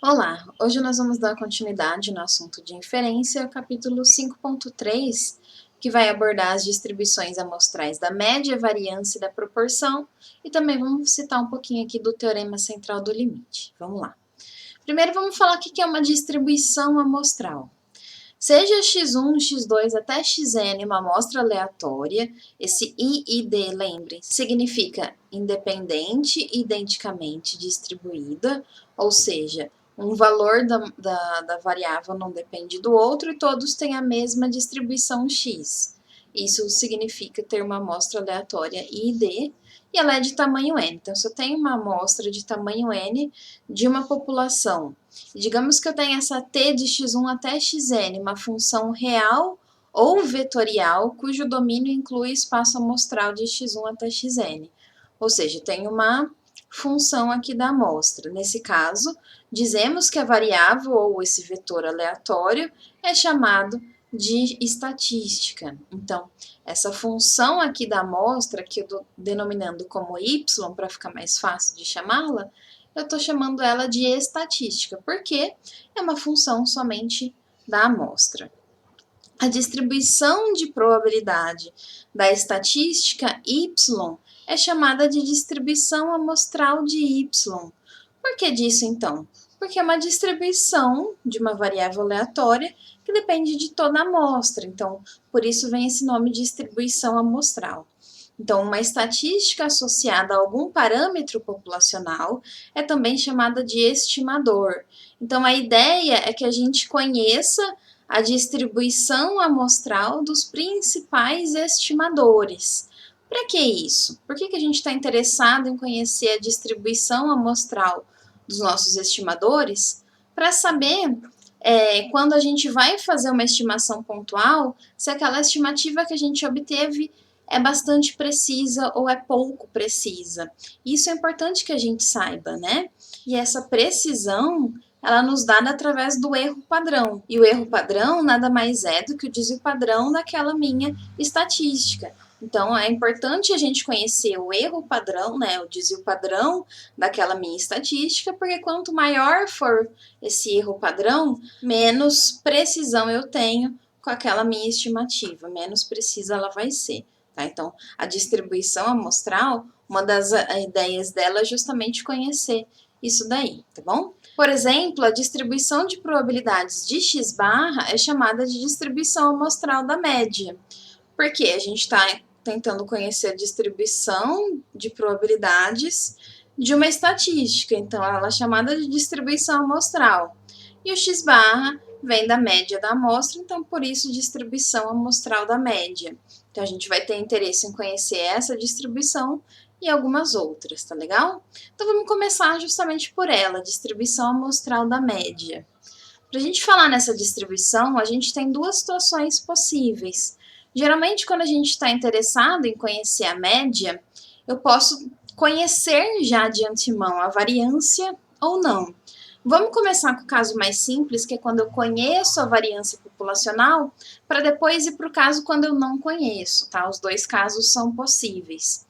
Olá, hoje nós vamos dar continuidade no assunto de inferência, capítulo 5.3, que vai abordar as distribuições amostrais da média, variância e da proporção, e também vamos citar um pouquinho aqui do teorema central do limite. Vamos lá. Primeiro vamos falar o que é uma distribuição amostral. Seja x1, x2 até xn uma amostra aleatória, esse I e D, lembrem, significa independente e identicamente distribuída, ou seja, um valor da variável não depende do outro e todos têm a mesma distribuição x. Isso significa ter uma amostra aleatória I e D, e ela é de tamanho n. Então, se eu tenho uma amostra de tamanho n de uma população, digamos que eu tenha essa t de x1 até xn, uma função real ou vetorial, cujo domínio inclui espaço amostral de x1 até xn. Ou seja, tem uma função aqui da amostra. Nesse caso, dizemos que a variável ou esse vetor aleatório é chamado de estatística. Então, essa função aqui da amostra, que eu estou denominando como y, para ficar mais fácil de chamá-la, eu estou chamando ela de estatística, porque é uma função somente da amostra. A distribuição de probabilidade da estatística y é chamada de distribuição amostral de y. Por que disso, então? Porque é uma distribuição de uma variável aleatória que depende de toda a amostra. Então, por isso vem esse nome de distribuição amostral. Então, uma estatística associada a algum parâmetro populacional é também chamada de estimador. Então, a ideia é que a gente conheça a distribuição amostral dos principais estimadores. Para que isso? Por que a gente está interessado em conhecer a distribuição amostral dos nossos estimadores? Para saber, quando a gente vai fazer uma estimação pontual, se aquela estimativa que a gente obteve é bastante precisa ou é pouco precisa. Isso é importante que a gente saiba, né? E essa precisão, ela nos dá através do erro padrão. E o erro padrão nada mais é do que o desvio padrão daquela minha estatística. Então, é importante a gente conhecer o erro padrão, né, o desvio padrão daquela minha estatística, porque quanto maior for esse erro padrão, menos precisão eu tenho com aquela minha estimativa, menos precisa ela vai ser. Tá? Então, a distribuição amostral, uma das ideias dela é justamente conhecer isso daí, tá bom? Por exemplo, a distribuição de probabilidades de x barra é chamada de distribuição amostral da média. Porque a gente está tentando conhecer a distribuição de probabilidades de uma estatística. Então, ela é chamada de distribuição amostral. E o x barra vem da média da amostra, então, por isso, distribuição amostral da média. Então, a gente vai ter interesse em conhecer essa distribuição e algumas outras, tá legal? Então, vamos começar justamente por ela, distribuição amostral da média. Para a gente falar nessa distribuição, a gente tem duas situações possíveis. Geralmente, quando a gente está interessado em conhecer a média, eu posso conhecer já de antemão a variância ou não. Vamos começar com o caso mais simples, que é quando eu conheço a variância populacional, para depois ir para o caso quando eu não conheço, tá? Os dois casos são possíveis.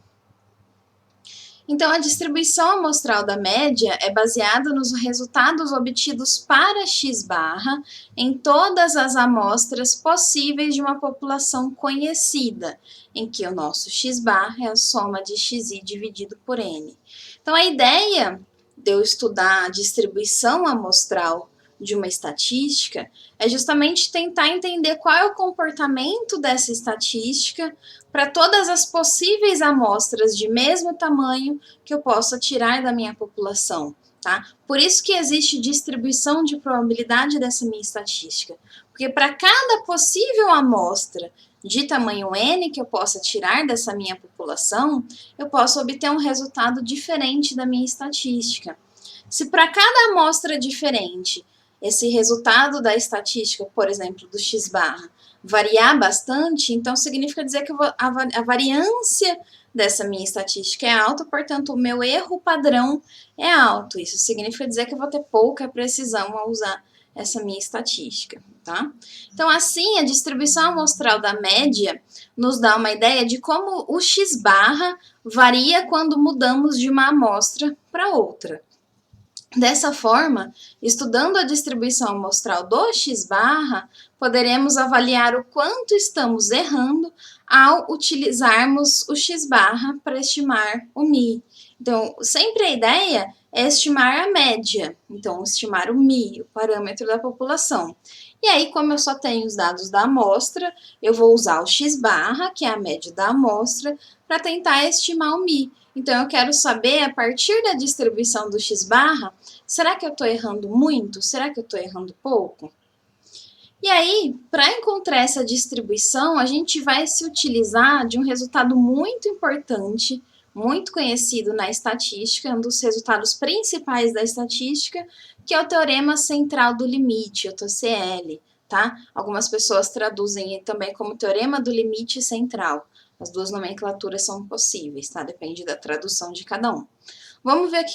Então, a distribuição amostral da média é baseada nos resultados obtidos para x barra em todas as amostras possíveis de uma população conhecida, em que o nosso x barra é a soma de xi dividido por n. Então, a ideia de eu estudar a distribuição amostral de uma estatística é justamente tentar entender qual é o comportamento dessa estatística para todas as possíveis amostras de mesmo tamanho que eu possa tirar da minha população, tá? Por isso que existe distribuição de probabilidade dessa minha estatística, porque para cada possível amostra de tamanho n que eu possa tirar dessa minha população, eu posso obter um resultado diferente da minha estatística. Se para cada amostra diferente esse resultado da estatística, por exemplo, do x barra, variar bastante, então significa dizer que a variância dessa minha estatística é alta, portanto, o meu erro padrão é alto. Isso significa dizer que eu vou ter pouca precisão ao usar essa minha estatística, tá? Então, assim, a distribuição amostral da média nos dá uma ideia de como o x barra varia quando mudamos de uma amostra para outra. Dessa forma, estudando a distribuição amostral do x-barra, poderemos avaliar o quanto estamos errando ao utilizarmos o x-barra para estimar o mi. Então, sempre a ideia é estimar a média, então estimar o mi, o parâmetro da população. E aí, como eu só tenho os dados da amostra, eu vou usar o x-barra, que é a média da amostra, para tentar estimar o mi. Então, eu quero saber, a partir da distribuição do x-barra, será que eu estou errando muito? Será que eu estou errando pouco? E aí, para encontrar essa distribuição, a gente vai se utilizar de um resultado muito importante, muito conhecido na estatística, um dos resultados principais da estatística, que é o teorema central do limite, o TCL, tá? Algumas pessoas traduzem também como teorema do limite central. As duas nomenclaturas são possíveis, tá? Depende da tradução de cada um. Vamos ver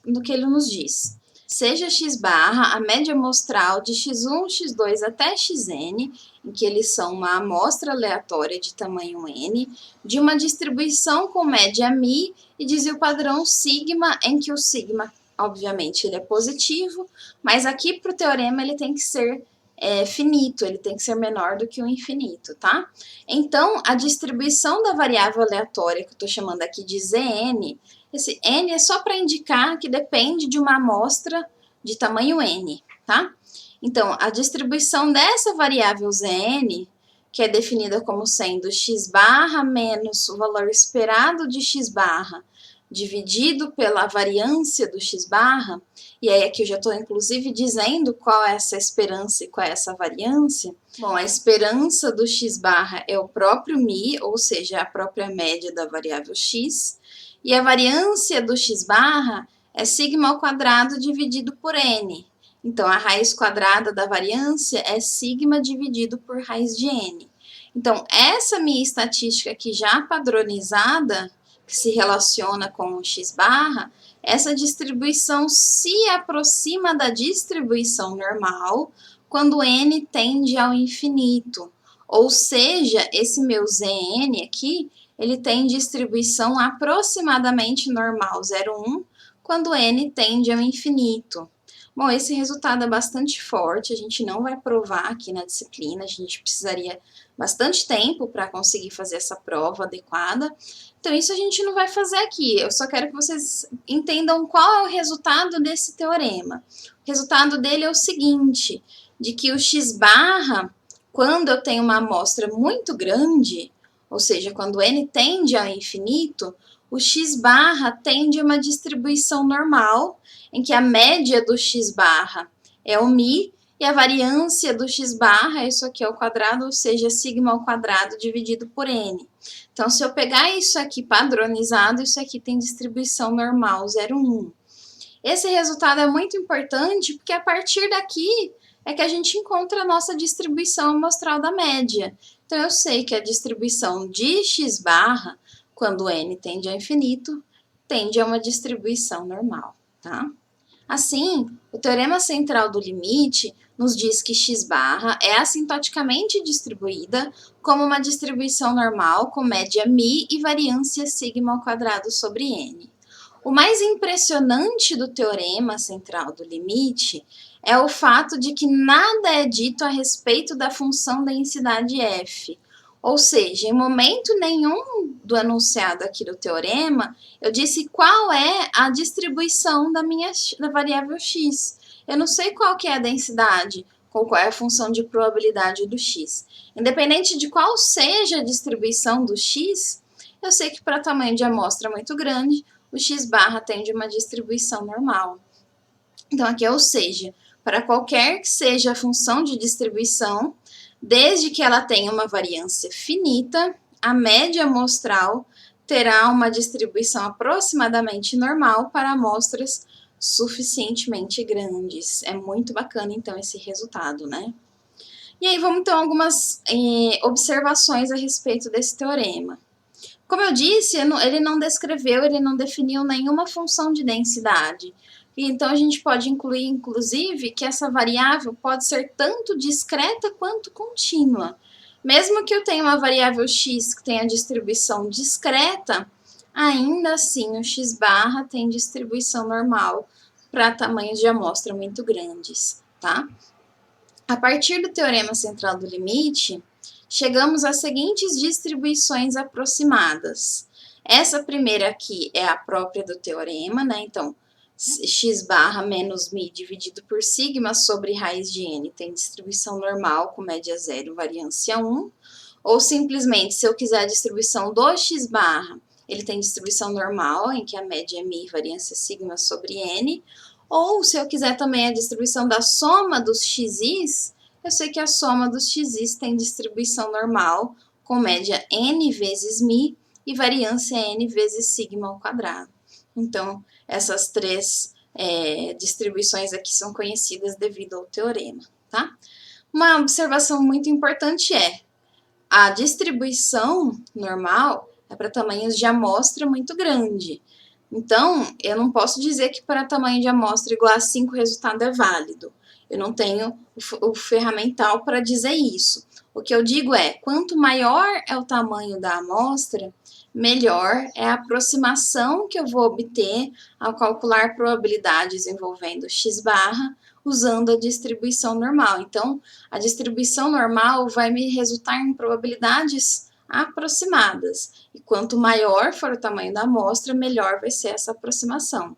no que ele nos diz. Seja x-barra a média amostral de x1, x2 até xn, em que eles são uma amostra aleatória de tamanho n, de uma distribuição com média mi e desvio padrão sigma, em que o sigma, obviamente, ele é positivo, mas aqui para o teorema ele tem que ser finito, ele tem que ser menor do que o infinito, tá? Então, a distribuição da variável aleatória, que eu estou chamando aqui de Zn, esse n é só para indicar que depende de uma amostra de tamanho n, tá? Então, a distribuição dessa variável Zn, que é definida como sendo x-barra menos o valor esperado de x-barra dividido pela variância do x-barra, e aí aqui eu já estou inclusive dizendo qual é essa esperança e qual é essa variância. Bom, a esperança do x-barra é o próprio mi, ou seja, a própria média da variável x, e a variância do x-barra é sigma ao quadrado dividido por n. Então, a raiz quadrada da variância é sigma dividido por raiz de n. Então, essa minha estatística aqui já padronizada, que se relaciona com o x-barra, essa distribuição se aproxima da distribuição normal quando n tende ao infinito. Ou seja, esse meu Zn aqui, ele tem distribuição aproximadamente normal, 0,1, quando n tende ao infinito. Bom, esse resultado é bastante forte, a gente não vai provar aqui na disciplina, a gente precisaria bastante tempo para conseguir fazer essa prova adequada. Então, isso a gente não vai fazer aqui, eu só quero que vocês entendam qual é o resultado desse teorema. O resultado dele é o seguinte, de que o x-barra, quando eu tenho uma amostra muito grande, ou seja, quando n tende ao infinito, o x-barra tende a uma distribuição normal, em que a média do x-barra é o mi, e a variância do x-barra, isso aqui ao quadrado, ou seja, sigma ao quadrado dividido por n. Então, se eu pegar isso aqui padronizado, isso aqui tem distribuição normal, 0,1. Esse resultado é muito importante, porque a partir daqui é que a gente encontra a nossa distribuição amostral da média. Então, eu sei que a distribuição de x-barra, quando n tende ao infinito, tende a uma distribuição normal, tá? Assim, o teorema central do limite nos diz que x-barra é assintoticamente distribuída como uma distribuição normal com média mi e variância sigma ao quadrado sobre n. O mais impressionante do teorema central do limite é o fato de que nada é dito a respeito da função densidade f. Ou seja, em momento nenhum do enunciado aqui do teorema, eu disse qual é a distribuição da variável x. Eu não sei qual que é a densidade, ou qual é a função de probabilidade do x. Independente de qual seja a distribuição do x, eu sei que para tamanho de amostra muito grande, o x-barra tende a uma distribuição normal. Então, aqui é ou seja, para qualquer que seja a função de distribuição, desde que ela tenha uma variância finita, a média amostral terá uma distribuição aproximadamente normal para amostras suficientemente grandes. É muito bacana, então, esse resultado, né? E aí, vamos então algumas observações a respeito desse teorema. Como eu disse, ele não descreveu, ele não definiu nenhuma função de densidade. Então, a gente pode incluir, inclusive, que essa variável pode ser tanto discreta quanto contínua. Mesmo que eu tenha uma variável x que tenha distribuição discreta, ainda assim o x-barra tem distribuição normal para tamanhos de amostra muito grandes, tá? A partir do teorema central do limite, chegamos às seguintes distribuições aproximadas. Essa primeira aqui é a própria do teorema, né? Então, x barra menos mi dividido por sigma sobre raiz de n tem distribuição normal com média 0, variância 1. Ou simplesmente, se eu quiser a distribuição do x barra, ele tem distribuição normal, em que a média é mi, variância sigma sobre n. Ou se eu quiser também a distribuição da soma dos xis, eu sei que a soma dos xis tem distribuição normal, com média n vezes mi e variância n vezes sigma ao quadrado. Então, essas três distribuições aqui são conhecidas devido ao teorema, tá? Uma observação muito importante é a distribuição normal é para tamanhos de amostra muito grande. Então, eu não posso dizer que para tamanho de amostra igual a 5 o resultado é válido. Eu não tenho o ferramental para dizer isso. O que eu digo é, quanto maior é o tamanho da amostra, melhor é a aproximação que eu vou obter ao calcular probabilidades envolvendo x barra, usando a distribuição normal. Então, a distribuição normal vai me resultar em probabilidades aproximadas. E quanto maior for o tamanho da amostra, melhor vai ser essa aproximação.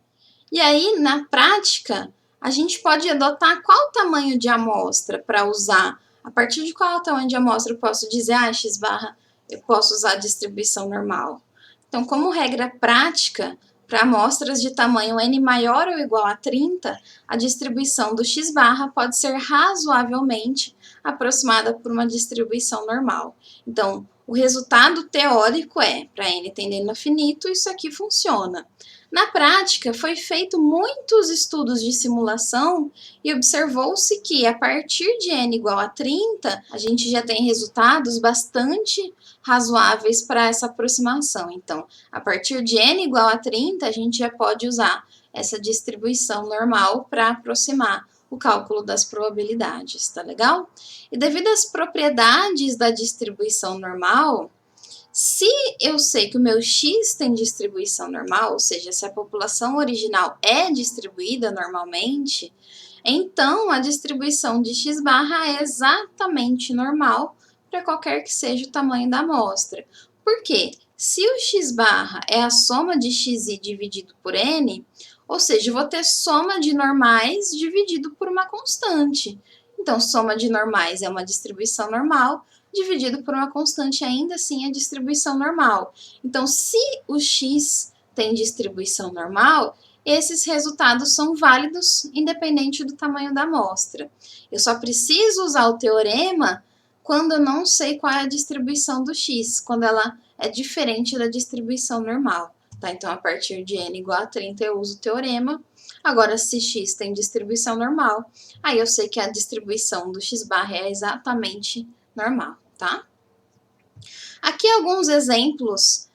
E aí, na prática, a gente pode adotar qual tamanho de amostra para usar. A partir de qual tamanho de amostra eu posso dizer, x barra, eu posso usar a distribuição normal. Então, como regra prática, para amostras de tamanho n maior ou igual a 30, a distribuição do x barra pode ser razoavelmente aproximada por uma distribuição normal. Então, o resultado teórico é, para n tendendo a finito, isso aqui funciona. Na prática, foi feito muitos estudos de simulação e observou-se que, a partir de n igual a 30, a gente já tem resultados bastante razoáveis para essa aproximação. Então, a partir de n igual a 30, a gente já pode usar essa distribuição normal para aproximar o cálculo das probabilidades, tá legal? E devido às propriedades da distribuição normal, se eu sei que o meu x tem distribuição normal, ou seja, se a população original é distribuída normalmente, então a distribuição de x barra é exatamente normal para qualquer que seja o tamanho da amostra. Por quê? Se o x barra é a soma de xi dividido por n, ou seja, eu vou ter soma de normais dividido por uma constante. Então, soma de normais é uma distribuição normal, dividido por uma constante, ainda assim é distribuição normal. Então, se o x tem distribuição normal, esses resultados são válidos independente do tamanho da amostra. Eu só preciso usar o teorema quando eu não sei qual é a distribuição do x, quando ela é diferente da distribuição normal. Tá? Então, a partir de n igual a 30, eu uso o teorema. Agora, se x tem distribuição normal, aí eu sei que a distribuição do x barra é exatamente normal, tá? Aqui alguns exemplos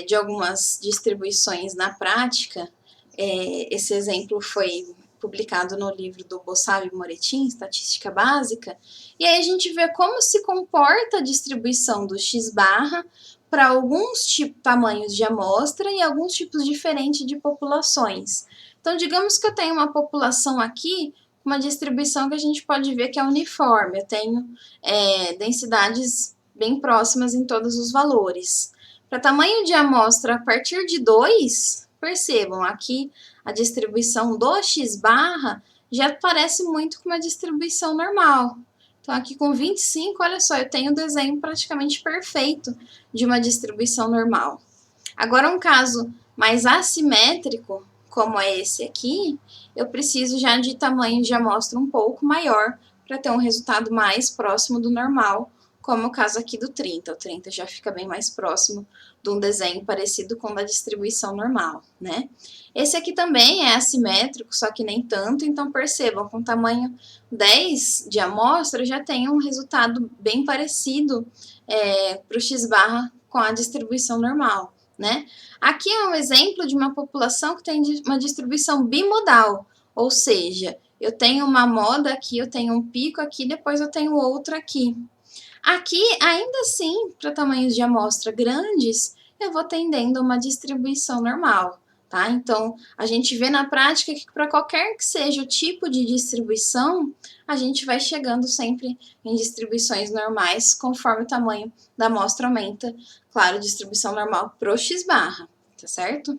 de algumas distribuições na prática. Esse exemplo foi publicado no livro do Bossab e Moretin, Estatística Básica, e aí a gente vê como se comporta a distribuição do x barra para alguns tamanhos de amostra e alguns tipos diferentes de populações. Então, digamos que eu tenho uma população aqui, uma distribuição que a gente pode ver que é uniforme, eu tenho densidades bem próximas em todos os valores. Para tamanho de amostra a partir de 2, percebam, aqui a distribuição do x barra já parece muito com uma distribuição normal. Então, aqui com 25, olha só, eu tenho um desenho praticamente perfeito de uma distribuição normal. Agora, um caso mais assimétrico, como é esse aqui, eu preciso já de tamanho de amostra um pouco maior para ter um resultado mais próximo do normal, como o caso aqui do 30. O 30 já fica bem mais próximo de um desenho parecido com o da distribuição normal, né? Esse aqui também é assimétrico, só que nem tanto, então percebam, com tamanho 10 de amostra, já tem um resultado bem parecido para o x barra com a distribuição normal, né? Aqui é um exemplo de uma população que tem uma distribuição bimodal, ou seja, eu tenho uma moda aqui, eu tenho um pico aqui, depois eu tenho outro aqui. Aqui, ainda assim, para tamanhos de amostra grandes, eu vou tendendo a uma distribuição normal, tá? Então, a gente vê na prática que para qualquer que seja o tipo de distribuição, a gente vai chegando sempre em distribuições normais, conforme o tamanho da amostra aumenta. Claro, distribuição normal pro x-barra, tá certo?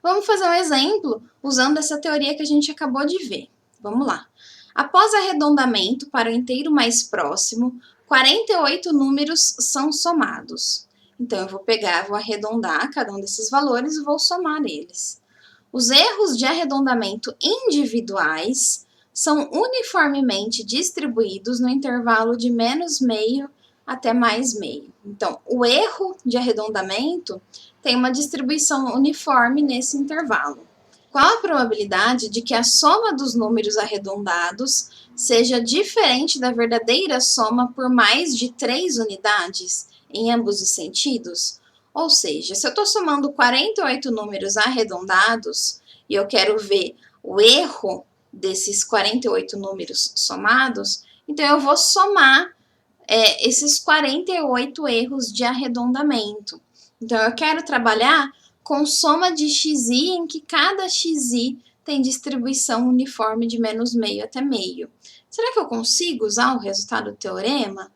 Vamos fazer um exemplo usando essa teoria que a gente acabou de ver. Vamos lá. Após arredondamento para o inteiro mais próximo, 48 números são somados. Então, eu vou pegar, vou arredondar cada um desses valores e vou somar eles. Os erros de arredondamento individuais são uniformemente distribuídos no intervalo de menos meio até mais meio. Então, o erro de arredondamento tem uma distribuição uniforme nesse intervalo. Qual a probabilidade de que a soma dos números arredondados seja diferente da verdadeira soma por mais de 3 unidades, em ambos os sentidos? Ou seja, se eu estou somando 48 números arredondados e eu quero ver o erro desses 48 números somados, então eu vou somar esses 48 erros de arredondamento. Então, eu quero trabalhar com soma de xi em que cada xi tem distribuição uniforme de menos meio até meio. Será que eu consigo usar o resultado do teorema?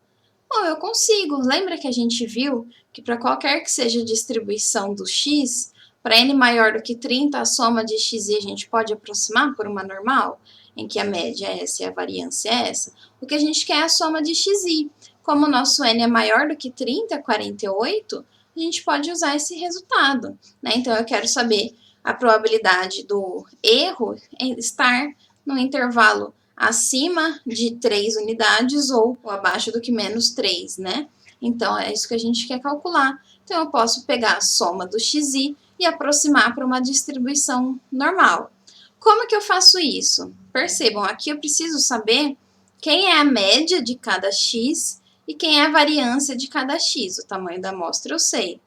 Bom, eu consigo. Lembra que a gente viu que para qualquer que seja a distribuição do x, para n maior do que 30, a soma de xi a gente pode aproximar por uma normal, em que a média é essa e a variância é essa? O que a gente quer é a soma de xi. Como o nosso n é maior do que 30, 48, a gente pode usar esse resultado, né? Então, eu quero saber a probabilidade do erro estar no intervalo acima de 3 unidades ou abaixo do que menos 3, né? Então, é isso que a gente quer calcular. Então, eu posso pegar a soma do xi e aproximar para uma distribuição normal. Como que eu faço isso? Percebam, aqui eu preciso saber quem é a média de cada x e quem é a variância de cada x. O tamanho da amostra eu sei.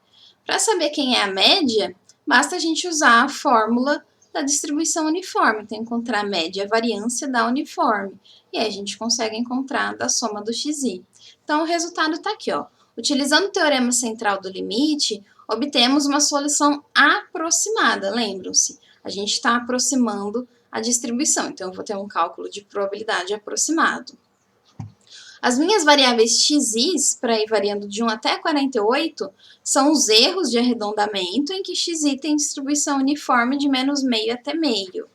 Para saber quem é a média, basta a gente usar a fórmula da distribuição uniforme. Então, encontrar a média e a variância da uniforme. E aí a gente consegue encontrar da soma do xi. Então, o resultado está aqui, ó. Utilizando o teorema central do limite, obtemos uma solução aproximada. Lembram-se, a gente está aproximando a distribuição. Então, eu vou ter um cálculo de probabilidade aproximado. As minhas variáveis xi, para ir variando de 1 até 48, são os erros de arredondamento em que xi tem distribuição uniforme de menos meio até meio.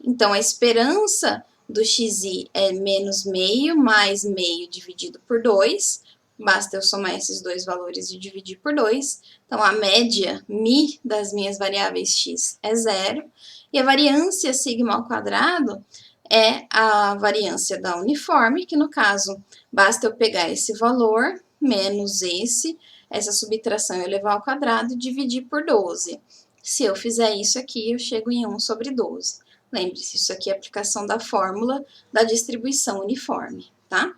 Então, a esperança do xi é menos meio mais meio dividido por 2. Basta eu somar esses dois valores e dividir por 2. Então, a média mi das minhas variáveis x é 0. E a variância sigma ao quadrado é a variância da uniforme, que no caso, basta eu pegar esse valor menos essa subtração eu levar ao quadrado e dividir por 12. Se eu fizer isso aqui, eu chego em 1 sobre 12. Lembre-se, isso aqui é a aplicação da fórmula da distribuição uniforme, tá?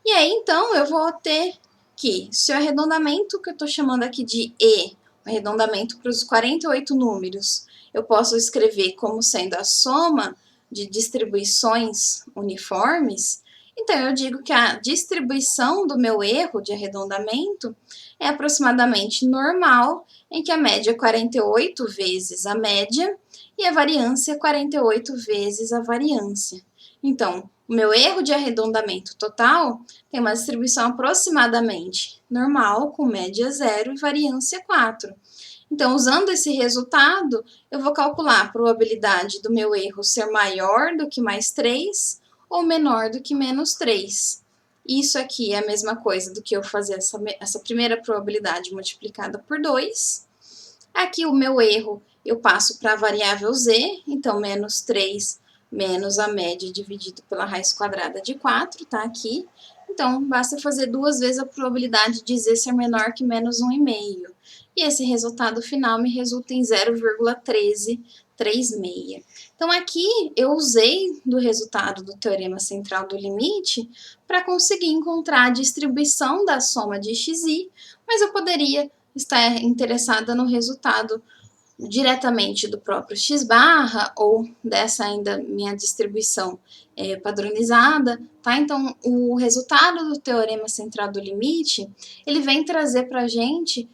E aí, então, eu vou ter que, se o arredondamento que eu estou chamando aqui de E, o arredondamento para os 48 números, eu posso escrever como sendo a soma de distribuições uniformes, então eu digo que a distribuição do meu erro de arredondamento é aproximadamente normal, em que a média é 48 vezes a média e a variância é 48 vezes a variância. Então, o meu erro de arredondamento total tem uma distribuição aproximadamente normal, com média 0 e variância 4. Então, usando esse resultado, eu vou calcular a probabilidade do meu erro ser maior do que mais 3 ou menor do que menos 3. Isso aqui é a mesma coisa do que eu fazer essa primeira probabilidade multiplicada por 2. Aqui o meu erro eu passo para a variável z, então menos 3 menos a média dividido pela raiz quadrada de 4, tá aqui. Então, basta fazer 2 vezes a probabilidade de z ser menor que menos 1,5. E esse resultado final me resulta em 0,1336. Então, aqui eu usei do resultado do teorema central do limite para conseguir encontrar a distribuição da soma de xi, mas eu poderia estar interessada no resultado diretamente do próprio x-barra ou dessa ainda minha distribuição padronizada, tá? Então, o resultado do teorema central do limite, ele vem trazer para a gente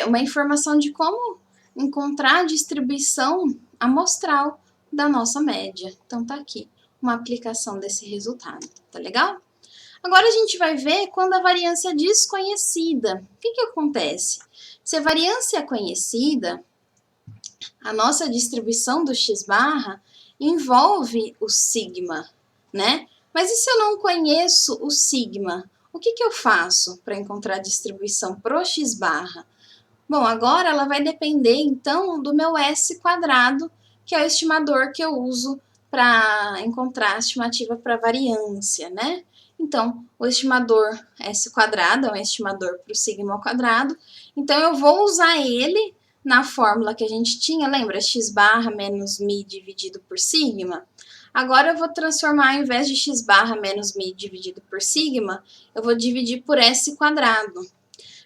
uma informação de como encontrar a distribuição amostral da nossa média. Então, tá aqui uma aplicação desse resultado, tá legal? Agora, a gente vai ver quando a variância é desconhecida. O que acontece? Se a variância é conhecida, a nossa distribuição do x-barra envolve o sigma, né? Mas e se eu não conheço o sigma? O que eu faço para encontrar a distribuição pro x-barra? Bom, agora ela vai depender, então, do meu S quadrado, que é o estimador que eu uso para encontrar a estimativa para variância, né? Então, o estimador S quadrado é um estimador para o sigma ao quadrado, então eu vou usar ele na fórmula que a gente tinha, lembra? X barra menos mi dividido por sigma. Agora eu vou transformar, ao invés de x barra menos mi dividido por sigma, eu vou dividir por S quadrado.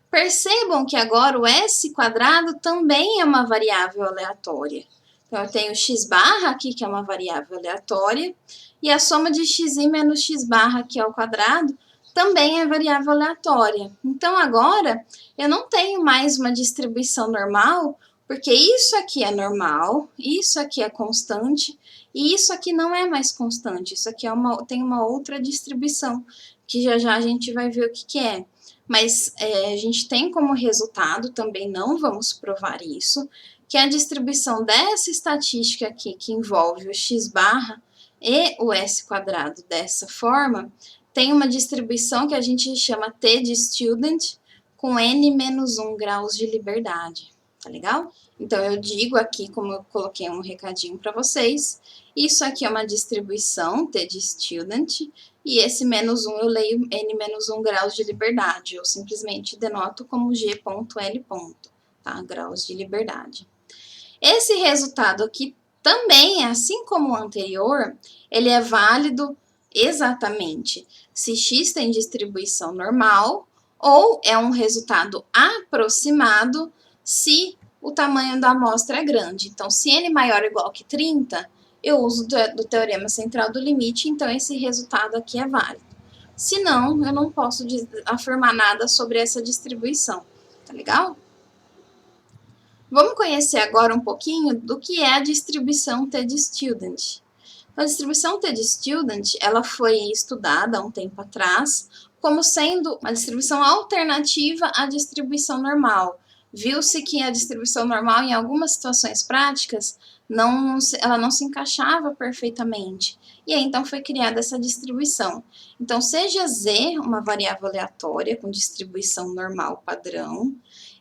Percebam que agora o S quadrado também é uma variável aleatória. Então, eu tenho x barra aqui, que é uma variável aleatória, e a soma de xi menos x barra, que é o quadrado, também é variável aleatória. Então, agora, eu não tenho mais uma distribuição normal, porque isso aqui é normal, isso aqui é constante, e isso aqui não é mais constante. Isso aqui tem uma outra distribuição, que já a gente vai ver o que é. Mas a gente tem como resultado, também não vamos provar isso, que a distribuição dessa estatística aqui, que envolve o x barra e o S quadrado dessa forma, tem uma distribuição que a gente chama T de student com n menos 1 graus de liberdade, tá legal? Então, eu digo aqui, como eu coloquei um recadinho para vocês, isso aqui é uma distribuição T de student, e esse menos 1 eu leio n menos 1 graus de liberdade, eu simplesmente denoto como g.l, tá? Graus de liberdade. Esse resultado aqui também, assim como o anterior, ele é válido exatamente se x tem distribuição normal ou é um resultado aproximado se o tamanho da amostra é grande. Então, se n maior ou igual que 30, eu uso do teorema central do limite, então esse resultado aqui é válido. Se não, eu não posso afirmar nada sobre essa distribuição, tá legal? Vamos conhecer agora um pouquinho do que é a distribuição T de student. A distribuição T de student, ela foi estudada há um tempo atrás como sendo uma distribuição alternativa à distribuição normal. Viu-se que a distribuição normal, em algumas situações práticas, ela não se encaixava perfeitamente. E aí, então, foi criada essa distribuição. Então, seja Z uma variável aleatória com distribuição normal padrão,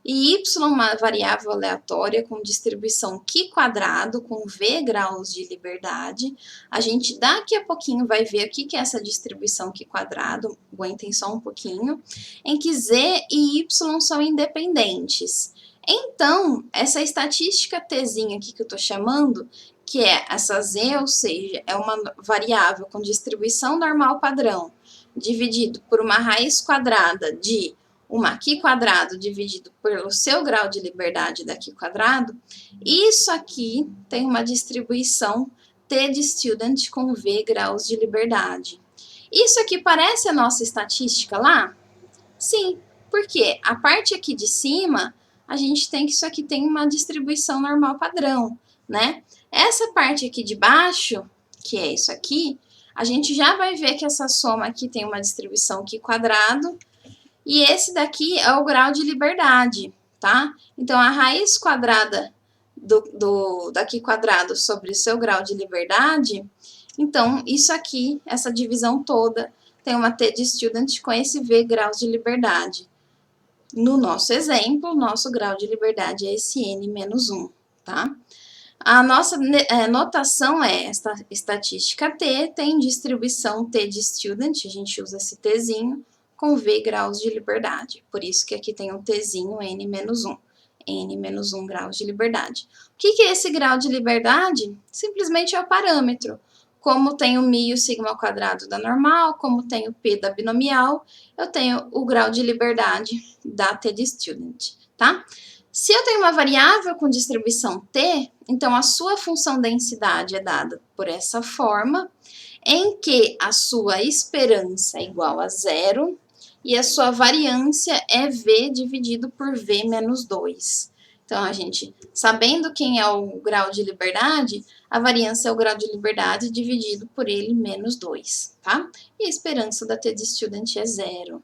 e y uma variável aleatória com distribuição Qi quadrado com V graus de liberdade. A gente daqui a pouquinho vai ver o que é essa distribuição Qi quadrado, aguentem só um pouquinho, em que Z e Y são independentes. Então, essa estatística Tzinha aqui que eu estou chamando, que é essa Z, ou seja, é uma variável com distribuição normal padrão, dividido por uma raiz quadrada de uma Qi quadrado dividido pelo seu grau de liberdade da Qi quadrado, isso aqui tem uma distribuição T de student com V graus de liberdade. Isso aqui parece a nossa estatística lá? Sim, porque a parte aqui de cima, a gente tem que isso aqui tem uma distribuição normal padrão, né? Essa parte aqui de baixo, que é isso aqui, a gente já vai ver que essa soma aqui tem uma distribuição Qi quadrado, e esse daqui é o grau de liberdade, tá? Então, a raiz quadrada da Qi quadrado sobre o seu grau de liberdade, então, isso aqui, essa divisão toda, tem uma T de student com esse V graus de liberdade. No nosso exemplo, nosso grau de liberdade é esse n menos 1, tá? A nossa notação é esta estatística T tem distribuição T de student, a gente usa esse Tzinho, com V graus de liberdade. Por isso que aqui tem um Tzinho n menos 1. N menos 1 graus de liberdade. O que é esse grau de liberdade? Simplesmente é o parâmetro. Como tem o mi e o sigma ao quadrado da normal, como tem o p da binomial, eu tenho o grau de liberdade da T de student, tá? Se eu tenho uma variável com distribuição T, então a sua função densidade é dada por essa forma, em que a sua esperança é igual a 0 e a sua variância é V dividido por V menos 2. Então, a gente, sabendo quem é o grau de liberdade, a variância é o grau de liberdade dividido por ele menos 2, tá? E a esperança da t-de-student é 0.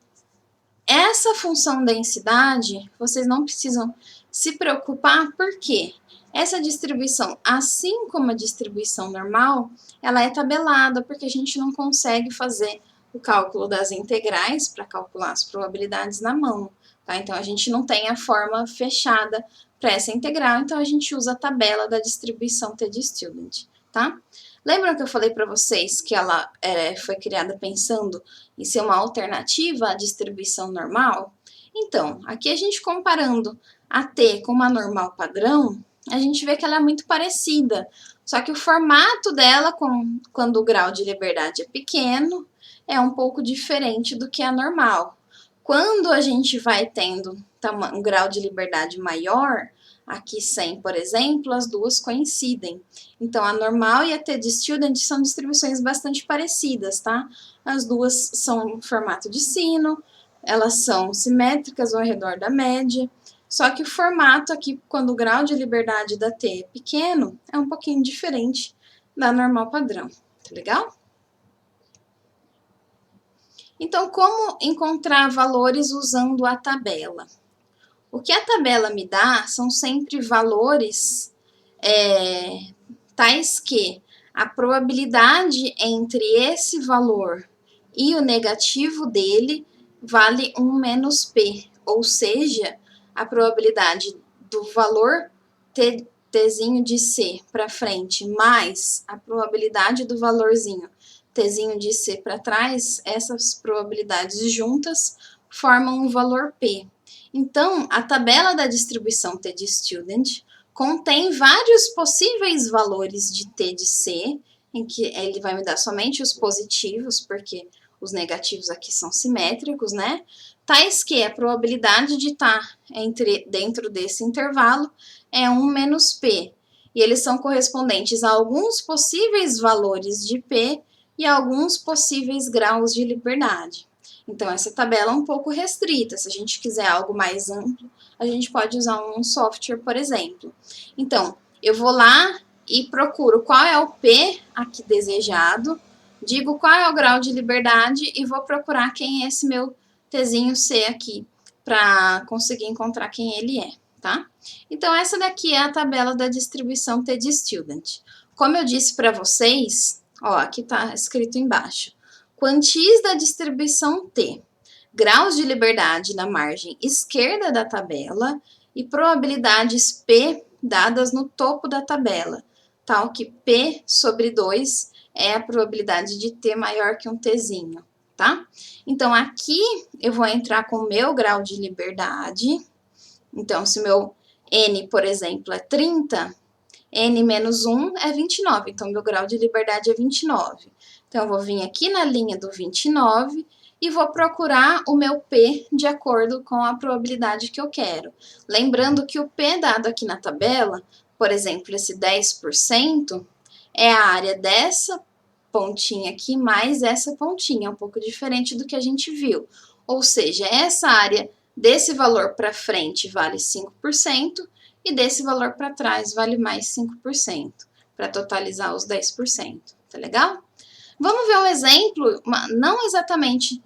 Essa função densidade, vocês não precisam se preocupar, porque essa distribuição, assim como a distribuição normal, ela é tabelada, porque a gente não consegue fazer o cálculo das integrais para calcular as probabilidades na mão, tá? Então, a gente não tem a forma fechada para essa integral, então a gente usa a tabela da distribuição t-de-student, tá? Lembram que eu falei para vocês que ela foi criada pensando em ser uma alternativa à distribuição normal? Então, aqui a gente comparando a t com uma normal padrão, a gente vê que ela é muito parecida, só que o formato dela, quando o grau de liberdade é pequeno, é um pouco diferente do que a normal. Quando a gente vai tendo um grau de liberdade maior, aqui 100, por exemplo, as duas coincidem. Então, a normal e a t-de-student são distribuições bastante parecidas, tá? As duas são em formato de sino, elas são simétricas ao redor da média, só que o formato aqui, quando o grau de liberdade da t é pequeno, é um pouquinho diferente da normal padrão, tá legal? Então, como encontrar valores usando a tabela? O que a tabela me dá são sempre valores tais que a probabilidade entre esse valor e o negativo dele vale 1 menos P, ou seja, a probabilidade do valor tzinho de C para frente mais a probabilidade do valorzinho tzinho de C para trás, essas probabilidades juntas formam um valor P. Então, a tabela da distribuição t-de-student contém vários possíveis valores de t de C, em que ele vai me dar somente os positivos, porque os negativos aqui são simétricos, né? Tais que a probabilidade de estar dentro desse intervalo é 1 menos P. E eles são correspondentes a alguns possíveis valores de P e a alguns possíveis graus de liberdade. Então, essa tabela é um pouco restrita. Se a gente quiser algo mais amplo, a gente pode usar um software, por exemplo. Então, eu vou lá e procuro qual é o P aqui desejado, digo qual é o grau de liberdade e vou procurar quem é esse meu tzinho C aqui, para conseguir encontrar quem ele é, tá? Então, essa daqui é a tabela da distribuição t-de-student. Como eu disse para vocês, ó, aqui está escrito embaixo. Quantis da distribuição T, graus de liberdade na margem esquerda da tabela e probabilidades P dadas no topo da tabela, tal que P sobre 2 é a probabilidade de T maior que um Tzinho, tá? Então, aqui eu vou entrar com o meu grau de liberdade. Então, se meu N, por exemplo, é 30, N menos 1 é 29, então meu grau de liberdade é 29. Então, eu vou vir aqui na linha do 29 e vou procurar o meu P de acordo com a probabilidade que eu quero. Lembrando que o P dado aqui na tabela, por exemplo, esse 10%, é a área dessa pontinha aqui mais essa pontinha, um pouco diferente do que a gente viu. Ou seja, essa área desse valor para frente vale 5%, e desse valor para trás vale mais 5%, para totalizar os 10%. Tá legal? Vamos ver um exemplo, não exatamente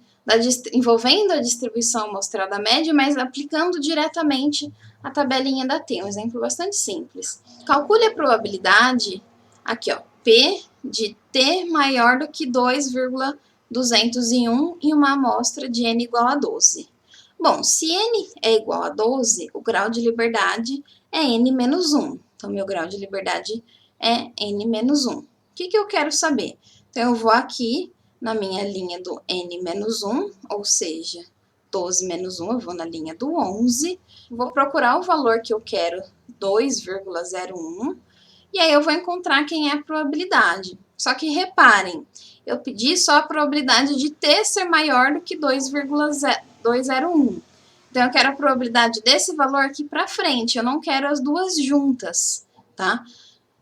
envolvendo a distribuição amostral da média, mas aplicando diretamente a tabelinha da T, um exemplo bastante simples. Calcule a probabilidade, aqui ó, P de T maior do que 2,201 em uma amostra de N igual a 12. Bom, se N é igual a 12, o grau de liberdade é N menos 1. Então, meu grau de liberdade é N menos 1. O que eu quero saber? Então, eu vou aqui na minha linha do N menos 1, ou seja, 12 menos 1, eu vou na linha do 11, vou procurar o valor que eu quero, 2,01, e aí eu vou encontrar quem é a probabilidade. Só que reparem, eu pedi só a probabilidade de T ser maior do que 2,01. Então, eu quero a probabilidade desse valor aqui para frente, eu não quero as duas juntas, tá?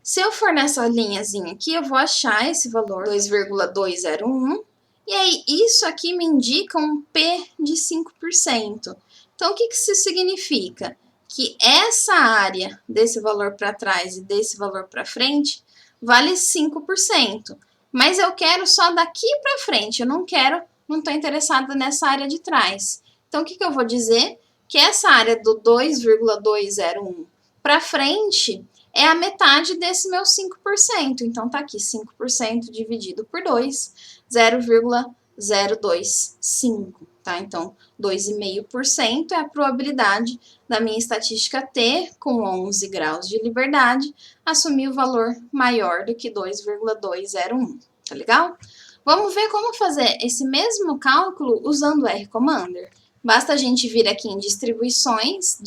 Se eu for nessa linhazinha aqui, eu vou achar esse valor, 2,201, e aí isso aqui me indica um P de 5%. Então, o que isso significa? que essa área desse valor para trás e desse valor para frente vale 5%. Mas eu quero só daqui para frente, eu não estou interessada nessa área de trás. Então, o que eu vou dizer? Que essa área do 2,201 para frente é a metade desse meu 5%. Então, tá aqui 5% dividido por 2, 0,025, tá? Então, 2,5% é a probabilidade da minha estatística T, com 11 graus de liberdade, assumir o valor maior do que 2,201, tá legal? Vamos ver como fazer esse mesmo cálculo usando o R-Commander. Basta a gente vir aqui em distribuições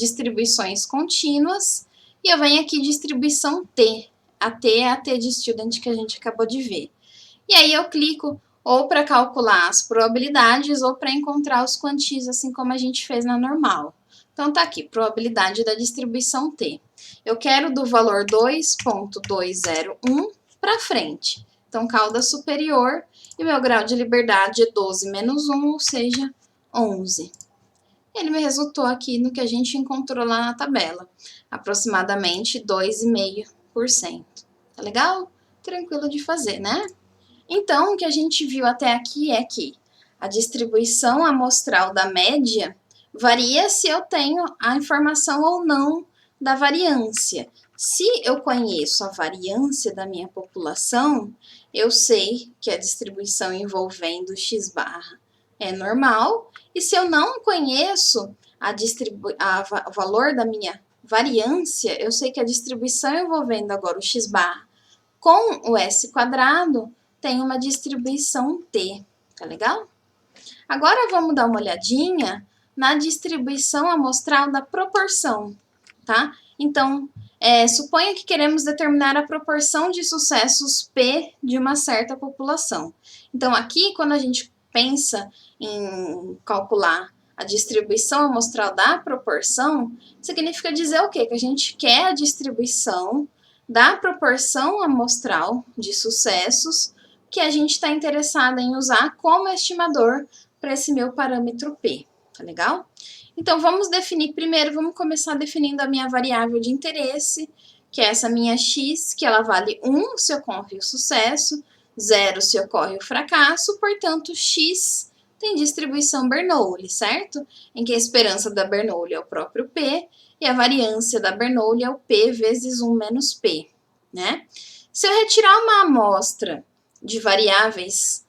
contínuas, e eu venho aqui distribuição T. A T é a T de student que a gente acabou de ver. E aí eu clico ou para calcular as probabilidades ou para encontrar os quantis, assim como a gente fez na normal. Então, tá aqui, probabilidade da distribuição T. Eu quero do valor 2,201 para frente. Então, cauda superior e meu grau de liberdade é 12 menos 1, ou seja, 11. Ele me resultou aqui no que a gente encontrou lá na tabela, aproximadamente 2,5%. Tá legal? Tranquilo de fazer, né? Então, o que a gente viu até aqui é que a distribuição amostral da média varia se eu tenho a informação ou não da variância. Se eu conheço a variância da minha população, eu sei que a distribuição envolvendo x barra é normal, e se eu não conheço o valor da minha variância, eu sei que a distribuição envolvendo agora o x barra com o s quadrado tem uma distribuição T, tá legal? Agora vamos dar uma olhadinha na distribuição amostral da proporção, tá? Então, suponha que queremos determinar a proporção de sucessos P de uma certa população. Então, aqui, quando a gente pensa em calcular a distribuição amostral da proporção, significa dizer o quê? Que a gente quer a distribuição da proporção amostral de sucessos que a gente está interessada em usar como estimador para esse meu parâmetro P, tá legal? Então, vamos definir primeiro, vamos começar definindo a minha variável de interesse, que é essa minha x, que ela vale 1 se ocorre o sucesso, 0 se ocorre o fracasso, portanto, x tem distribuição Bernoulli, certo? Em que a esperança da Bernoulli é o próprio P, e a variância da Bernoulli é o P vezes 1 menos P, né? Se eu retirar uma amostra de variáveis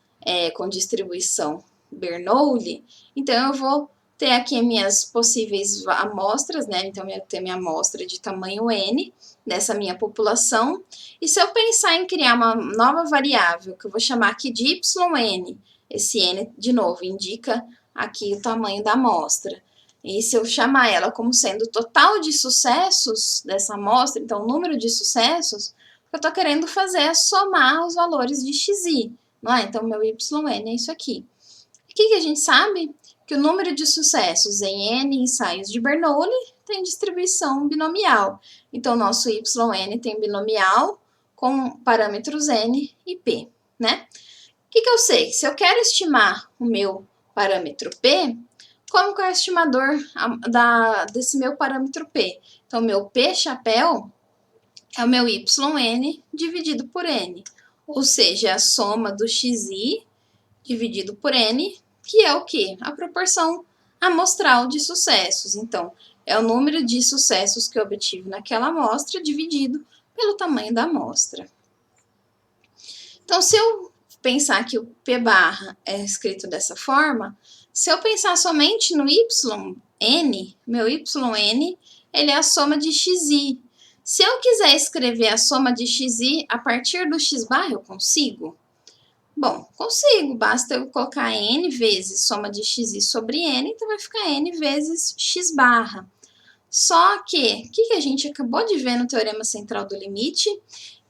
com distribuição Bernoulli, então eu vou ter aqui minhas possíveis amostras, né? Então, eu tenho minha amostra de tamanho N dessa minha população. E se eu pensar em criar uma nova variável, que eu vou chamar aqui de YN, esse N, de novo, indica aqui o tamanho da amostra. E se eu chamar ela como sendo o total de sucessos dessa amostra, então o número de sucessos, o que eu estou querendo fazer é somar os valores de xi, não é? Então, meu YN é isso aqui. O que a gente sabe? Que o número de sucessos em N ensaios de Bernoulli tem distribuição binomial. Então, nosso YN tem binomial com parâmetros N e P, né? O que eu sei? Se eu quero estimar o meu parâmetro P, como que é o estimador desse meu parâmetro P? Então, meu P chapéu é o meu YN dividido por N, ou seja, a soma do xi dividido por N, que é o quê? A proporção amostral de sucessos. Então, é o número de sucessos que eu obtive naquela amostra dividido pelo tamanho da amostra. Então, se eu pensar que o P barra é escrito dessa forma, se eu pensar somente no YN, meu YN, ele é a soma de xi. Se eu quiser escrever a soma de xi a partir do x barra, eu consigo? Bom, consigo, basta eu colocar n vezes soma de xi sobre n, então vai ficar n vezes x barra. Só que, o que a gente acabou de ver no teorema central do limite?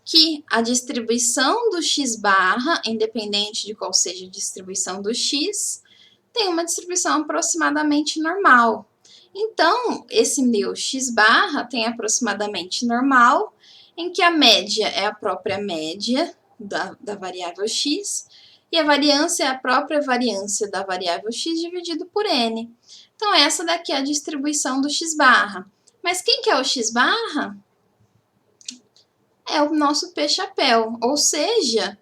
Que a distribuição do x barra, independente de qual seja a distribuição do x, tem uma distribuição aproximadamente normal. Então, esse meu x barra tem aproximadamente normal, em que a média é a própria média da variável x, e a variância é a própria variância da variável x dividido por n. Então, essa daqui é a distribuição do x barra. Mas quem que é o x barra? É o nosso p-chapéu, ou seja,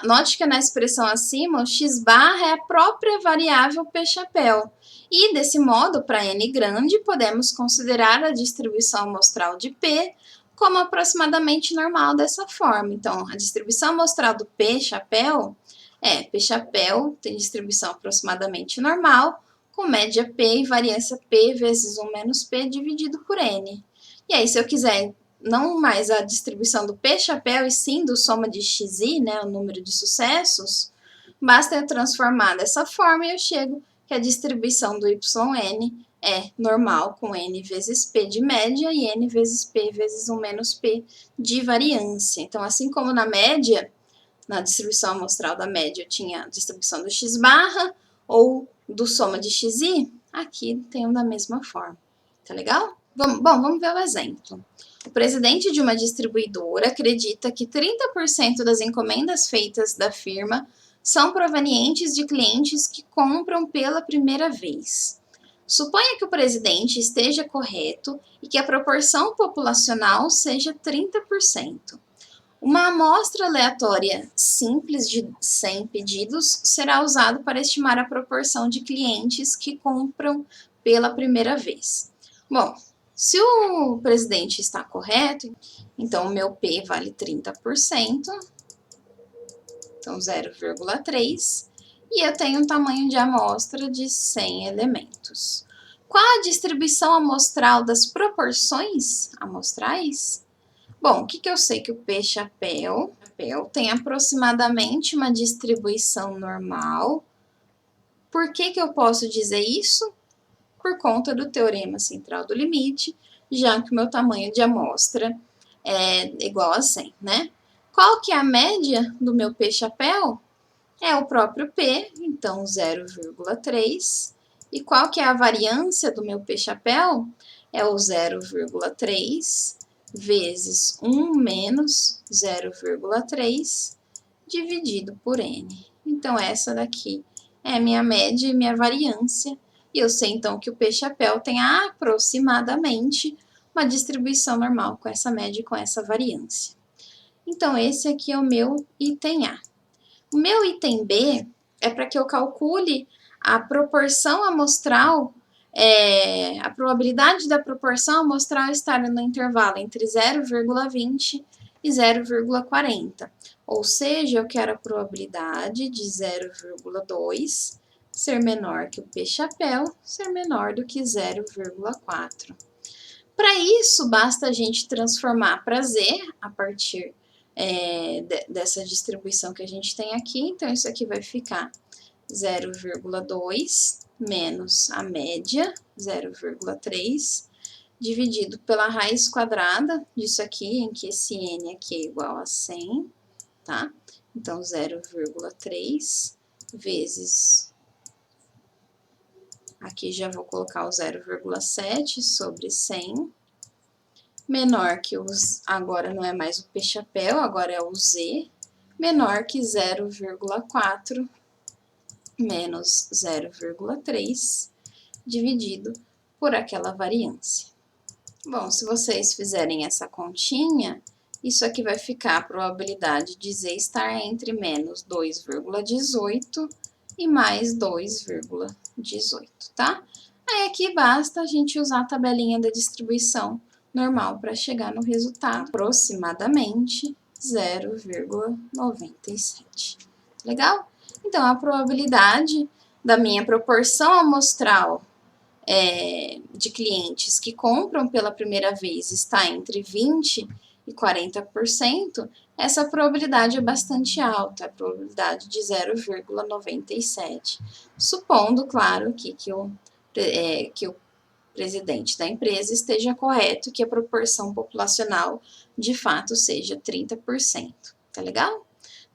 note que na expressão acima, o x barra é a própria variável p-chapéu. E, desse modo, para n grande, podemos considerar a distribuição amostral de P como aproximadamente normal dessa forma. Então, a distribuição amostral do p-chapéu p-chapéu tem distribuição aproximadamente normal, com média P e variância P vezes 1 menos P dividido por n. E aí, se eu quiser não mais a distribuição do p-chapéu, e sim do soma de xi, né, o número de sucessos, basta eu transformar dessa forma e eu chego que a distribuição do yn é normal com n vezes p de média e n vezes p vezes 1 menos p de variância. Então, assim como na média, na distribuição amostral da média eu tinha a distribuição do x barra ou do soma de xi, aqui tem da mesma forma. Tá legal? Vamos ver o exemplo. O presidente de uma distribuidora acredita que 30% das encomendas feitas da firma são provenientes de clientes que compram pela primeira vez. Suponha que o presidente esteja correto e que a proporção populacional seja 30%. Uma amostra aleatória simples de 100 pedidos será usada para estimar a proporção de clientes que compram pela primeira vez. Bom, se o presidente está correto, então o meu P vale 30%, então 0,3, e eu tenho um tamanho de amostra de 100 elementos. Qual a distribuição amostral das proporções amostrais? Bom, o que eu sei? Que o p-chapéu tem aproximadamente uma distribuição normal. Por que eu posso dizer isso? Por conta do teorema central do limite, já que o meu tamanho de amostra é igual a 100, né? Qual que é a média do meu p-chapéu? É o próprio p, então 0,3. E qual que é a variância do meu p-chapéu? É o 0,3 vezes 1 menos 0,3 dividido por n. Então, essa daqui é minha média e minha variância. E eu sei, então, que o p-chapéu tem aproximadamente uma distribuição normal com essa média e com essa variância. Então, esse aqui é o meu item A. O meu item B é para que eu calcule a proporção amostral, a probabilidade da proporção amostral estar no intervalo entre 0,20 e 0,40. Ou seja, eu quero a probabilidade de 0,2 ser menor que o p-chapéu, ser menor do que 0,4. Para isso, basta a gente transformar para z a partir dessa distribuição que a gente tem aqui. Então, isso aqui vai ficar 0,2 menos a média, 0,3, dividido pela raiz quadrada disso aqui, em que esse n aqui é igual a 100, tá? Então, 0,3 vezes, aqui já vou colocar o 0,7 sobre 100, menor que os, agora não é mais o p-chapéu, agora é o z, menor que 0,4 menos 0,3 dividido por aquela variância. Bom, se vocês fizerem essa continha, isso aqui vai ficar a probabilidade de z estar entre menos 2,18 e mais 2,18, tá? Aí aqui basta a gente usar a tabelinha da distribuição normal para chegar no resultado, aproximadamente 0,97. Legal? Então, a probabilidade da minha proporção amostral de clientes que compram pela primeira vez está entre 20% e 40%, essa probabilidade é bastante alta, a probabilidade de 0,97. Supondo, claro, que o presidente da empresa esteja correto, que a proporção populacional de fato seja 30%. Tá legal?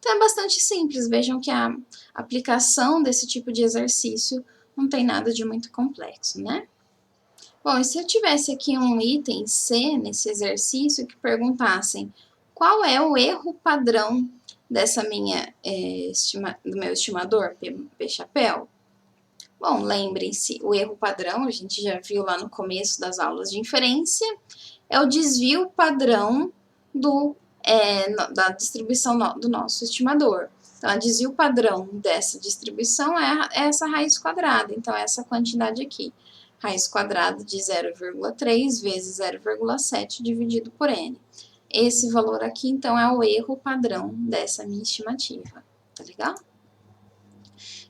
Então, é bastante simples. Vejam que a aplicação desse tipo de exercício não tem nada de muito complexo, né? Bom, e se eu tivesse aqui um item C nesse exercício que perguntassem qual é o erro padrão dessa minha do meu estimador p-chapéu? Bom, lembrem-se, o erro padrão, a gente já viu lá no começo das aulas de inferência, é o desvio padrão da distribuição do nosso estimador. Então, o desvio padrão dessa distribuição é essa raiz quadrada, então essa quantidade aqui. Raiz quadrada de 0,3 vezes 0,7 dividido por n. Esse valor aqui, então, é o erro padrão dessa minha estimativa, tá legal?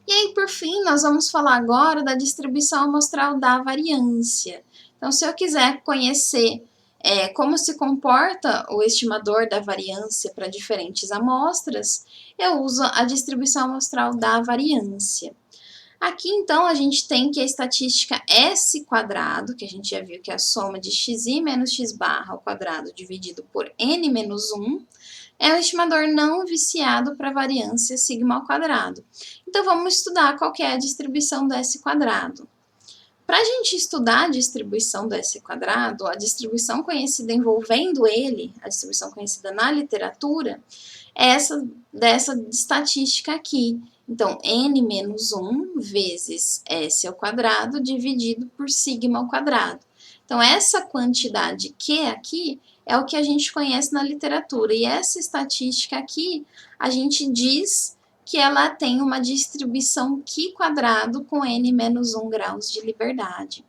E aí, por fim, nós vamos falar agora da distribuição amostral da variância. Então, se eu quiser conhecer como se comporta o estimador da variância para diferentes amostras, eu uso a distribuição amostral da variância. Aqui, então, a gente tem que a estatística S², que a gente já viu que é a soma de xi menos x barra ao quadrado dividido por n menos 1, é um estimador não viciado para a variância sigma ao quadrado. Então, vamos estudar qual que é a distribuição do S². Para a gente estudar a distribuição do S², a distribuição conhecida envolvendo ele, a distribuição conhecida na literatura, é essa dessa estatística aqui. Então, n menos 1 vezes S ao quadrado dividido por sigma ao quadrado. Então, essa quantidade Q aqui é o que a gente conhece na literatura. E essa estatística aqui, a gente diz que ela tem uma distribuição Q² com n menos 1 graus de liberdade.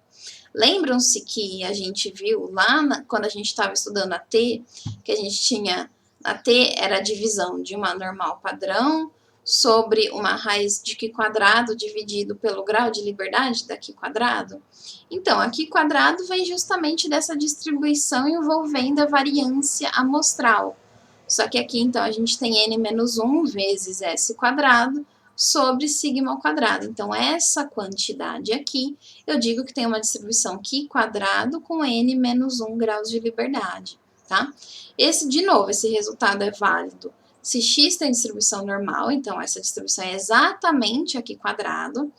Lembram-se que a gente viu lá, quando a gente estava estudando a T, que a gente tinha, a T era a divisão de uma normal padrão sobre uma raiz de Q² dividido pelo grau de liberdade da Q². Então, a Q² vem justamente dessa distribuição envolvendo a variância amostral. Só que aqui, então, a gente tem n menos 1 vezes S² sobre sigma ao quadrado. Então, essa quantidade aqui, eu digo que tem uma distribuição Q² com n menos 1 graus de liberdade, tá? De novo, esse resultado é válido se x tem distribuição normal, então essa distribuição é exatamente a Q².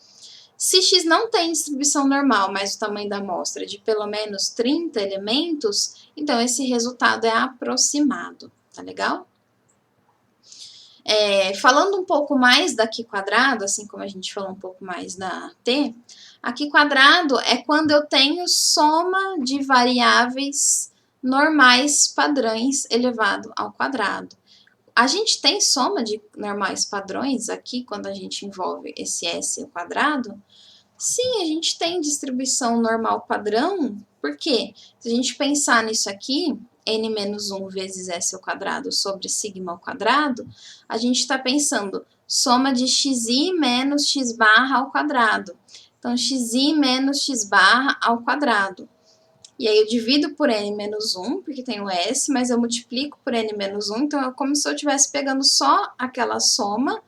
Se x não tem distribuição normal, mas o tamanho da amostra é de pelo menos 30 elementos, então esse resultado é aproximado, tá legal? Falando um pouco mais da Q², assim como a gente falou um pouco mais da T, a Q² é quando eu tenho soma de variáveis normais padrões elevado ao quadrado. A gente tem soma de normais padrões aqui, quando a gente envolve esse S ao quadrado? Sim, a gente tem distribuição normal padrão, porque se a gente pensar nisso aqui, n menos 1 vezes S ao quadrado sobre sigma ao quadrado, a gente está pensando soma de xi menos x barra ao quadrado. Então, xi menos x barra ao quadrado. E aí eu divido por n menos 1, porque tem o S, mas eu multiplico por n menos 1, então é como se eu estivesse pegando só aquela soma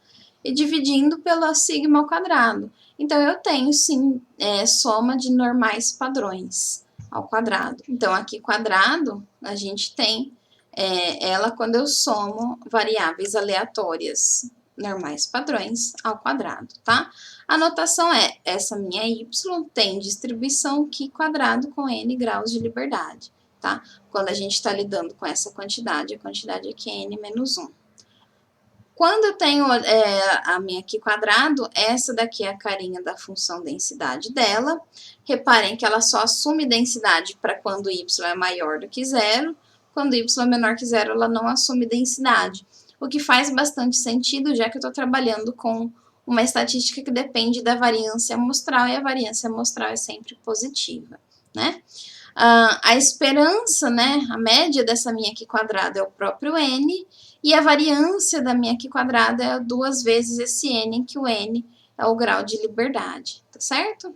e dividindo pela sigma ao quadrado. Então, eu tenho, sim, soma de normais padrões ao quadrado. Então, aqui quadrado, a gente tem ela quando eu somo variáveis aleatórias normais padrões ao quadrado, tá? A notação é, essa minha y tem distribuição Q² com n graus de liberdade, tá? Quando a gente está lidando com essa quantidade, a quantidade aqui é n menos 1. Quando eu tenho a minha Q², essa daqui é a carinha da função densidade dela. Reparem que ela só assume densidade para quando y é maior do que zero. Quando y é menor que zero, ela não assume densidade. O que faz bastante sentido, já que eu estou trabalhando com uma estatística que depende da variância amostral, e a variância amostral é sempre positiva, né? A esperança, né, a média dessa minha Q² é o próprio n, e a variância da minha Q² é 2 vezes esse n, em que o n é o grau de liberdade, tá certo?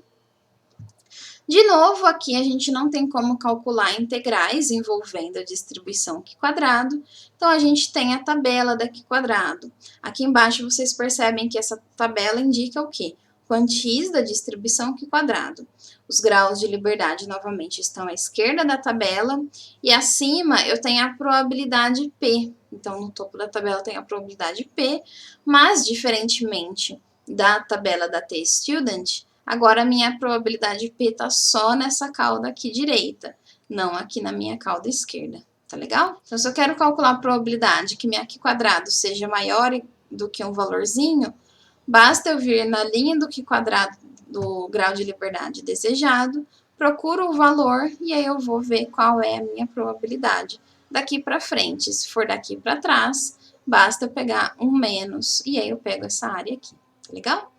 De novo, aqui a gente não tem como calcular integrais envolvendo a distribuição Q², então a gente tem a tabela da Q². Aqui embaixo vocês percebem que essa tabela indica o quê? Quantis da distribuição Q². Os graus de liberdade, novamente, estão à esquerda da tabela, e acima eu tenho a probabilidade P. Então, no topo da tabela tem a probabilidade P, mas, diferentemente da tabela da T-Student, agora a minha probabilidade P está só nessa cauda aqui direita, não aqui na minha cauda esquerda, tá legal? Então, se eu quero calcular a probabilidade que minha Q² seja maior do que um valorzinho, basta eu vir na linha do Q² do grau de liberdade desejado, procuro o valor e aí eu vou ver qual é a minha probabilidade. Daqui para frente, se for daqui para trás, basta eu pegar um menos e aí eu pego essa área aqui, tá legal?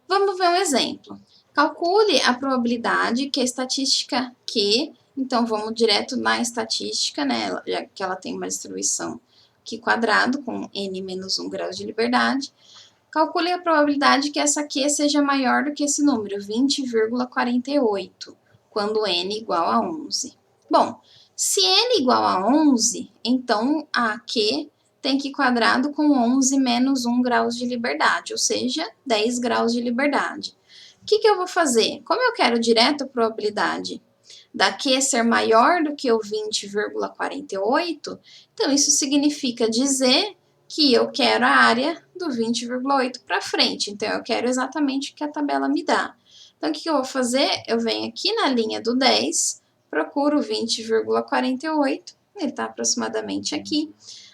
Vamos ver um exemplo. Calcule a probabilidade que a estatística Q, então vamos direto na estatística, né, já que ela tem uma distribuição Q quadrado com n menos 1 graus de liberdade. Calcule a probabilidade que essa Q seja maior do que esse número, 20,48, quando n igual a 11. Bom, se n igual a 11, então a Q tem Q quadrado com 11 menos 1 graus de liberdade, ou seja, 10 graus de liberdade. O que eu vou fazer? Como eu quero direto a probabilidade da Q ser maior do que o 20,48, então isso significa dizer que eu quero a área do 20,8 para frente. Então, eu quero exatamente o que a tabela me dá. Então, o que eu vou fazer? Eu venho aqui na linha do 10, procuro 20,48, ele está aproximadamente aqui.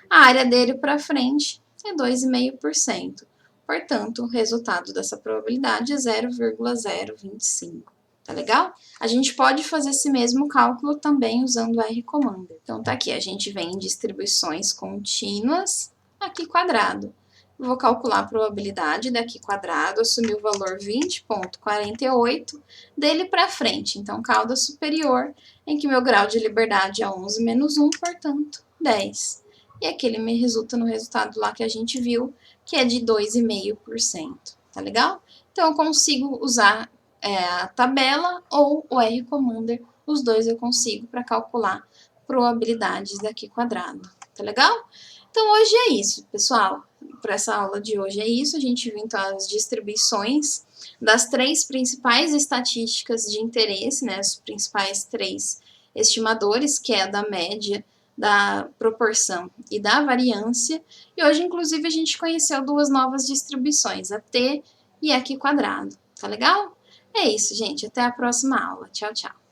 A área dele para frente é 2,5%. Portanto, o resultado dessa probabilidade é 0,025. Tá legal? A gente pode fazer esse mesmo cálculo também usando o R Commander. Então, tá aqui, a gente vem em distribuições contínuas, aqui quadrado. Vou calcular a probabilidade daqui quadrado, assumir o valor 20,48, dele para frente. Então, cauda superior, em que meu grau de liberdade é 11 menos 1, portanto, 10. E aqui ele me resulta no resultado lá que a gente viu, que é de 2,5%. Tá legal? Então, eu consigo usar a tabela ou o R Commander, os dois eu consigo para calcular probabilidades daqui quadrado. Tá legal? Então, hoje é isso, pessoal. Para essa aula de hoje é isso. A gente viu, então, as distribuições das 3 principais estatísticas de interesse, né? Os principais 3 estimadores, que é a da média, da proporção e da variância. E hoje, inclusive, a gente conheceu 2 novas distribuições, a T e a Q quadrado. Tá legal? É isso, gente. Até a próxima aula. Tchau, tchau.